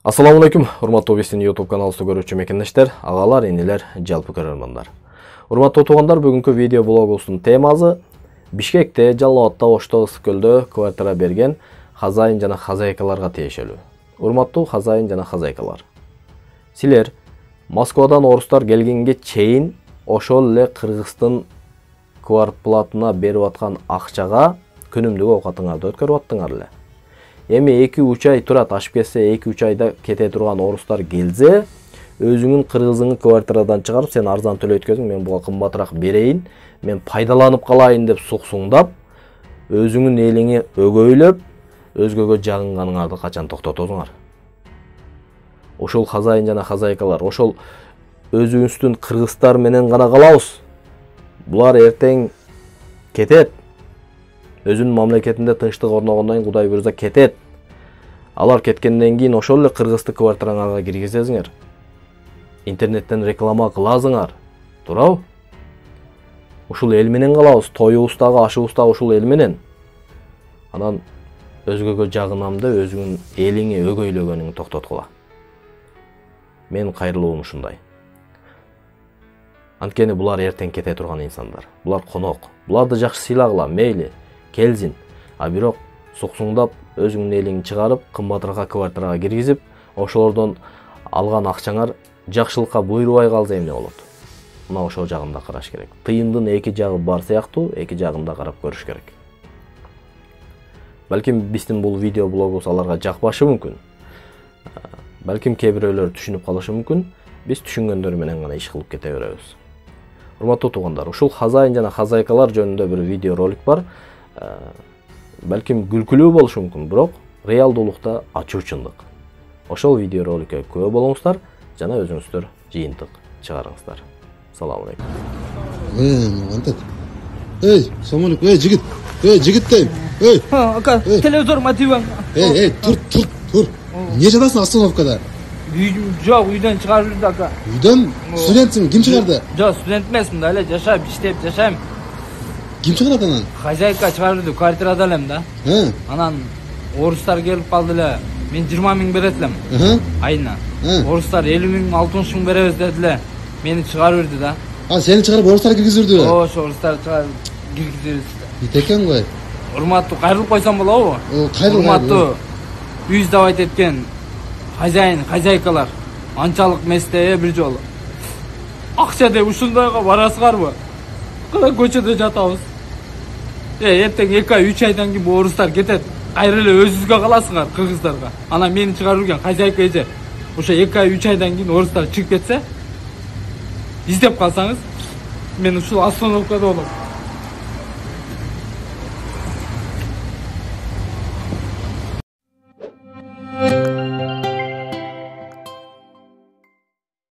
Assalamu alaikum, урматтуу биздин YouTube каналыбызды көрүүчү мекендештер, агалар, энелер, жалпы көрөрмандар. Урматтуу туугандар, бүгүнкү видео блогубуздун темасы Бишкекте, Жалал Абадта, Ошто, Ысык көлдө квартира берген хазайын жана хазайкаларга тиешелүү. Урматтуу хазайын жана хазайкалар. Силер Москвадан орустар келгенге чейин ошол эле Кыргыздын квартплатына берип аткан акчага күнүмдүк оокатыңарды өткөрүп аттыңар эле. Эми 2-3 ай турат, ашып кетсе 2-3 айда кете турган орустар келсе, өзүңүн кыргызыңы квартирадан чыгарып, сен арзан төлөйткөзүң, мен буга кымбатыраак берейин, мен пайдаланып калайын деп суксуңдап, өзүңүн элиңи өгөйлөп, өзгөгө жагынганыңарды качан токтотосуңар? Ошол хазайын жана хазайкалар, ошол өзүбүздүн кыргыздар менен гана калабыз. Булар эртең кетет. Өзүнүн мамлекетинде тынчтык орногондон кийин Кудай буйрса кетет. Алар кеткенден кийин ошол эле кыргызды квартираңарга киргизесиңер. Интернеттен реклама кыласыңар. Туурабы? Ушул эл менен калабыз, тоюбуздагы, ашыбыздагы ушул эл менен. Анан өзгөгө жагынам деп өзүңүн элиңи өгөйлөгөнүңдү токтоткула. Менин кайрылуум ушундай. Анткени булар эртең кете турган инсандар. Булар конок. Буларды жакшы сыйлагыла, мейли, келсин. А бирок суксуңдап, өзүңүн элиңи чыгарып, кымбатыраак квартирага киргизип, ошолордон алган акчаңар жакшылыкка буйрубай калса эмне болот? Мына ошол жагында караш керек. Тыйындын эки жагы бар сыяктуу, эки жагында карап көрүш керек. Балким биздин бул видео блогубуз аларга жакпашы мүмкүн. Балким кээ бирөөлөр түшүнүп калышы мүмкүн. Биз түшүнгөндөр менен гана иш кылып кете беребиз. Урматтуу туугандар, ушул хазайын жана хазайкалар жөнүндө бир видео ролик бар. Балким күлкүлүү болушу мүмкүн, бирок реалдуулукта ачуу чындык. Ошол видео роликке күбө болуңуздар жана өзүңүздөр жыйынтык чыгарыңыздар. Салам алейкум. Эй, салам алейкум. Жигит дейм. Ака, телевизор мотиваң. Тур. Эмне жатасың остановкада? Жок, үйдөн чыгарып жүрдү, ака. Үйдөн? Студентсиң, ким чыгарды? Жок, студент эмесмин да, эле жашап, иштеп жашайм. Ким чыгарат анан? Хозяйка чыгарып жүрдү, квартирада элем да. Анан орустар келип калды эле. Мен 20 миң берет элем. Айына. Орустар 50 миң, 60 миң беребиз деди эле. Мени чыгарып жүрдү да. А, сени чыгарып орустар киргизирди? Ошо орустар чыгарып киргизирди. Битекен го. Урматтуу, кайрылып койсом болобу? Урматтуу, үй сдавать эткен хозяин, хозяйкалар, анчалык месте бир жолу. Акча деп ушундайга барасыңарбы? Кана көчөдө жатабыз. Эртең 2 ай, 3 айдан кийин бу орустар кетет. Кайра эле өзүңүзгө каласыңар, кыргыздарга. Анан мени чыгарып жүргөн хозяйка эже ошо 2 ай, 3 айдан кийин орустар чыгып кетсе, издеп калсаңыз, мен ушул остановкада болом.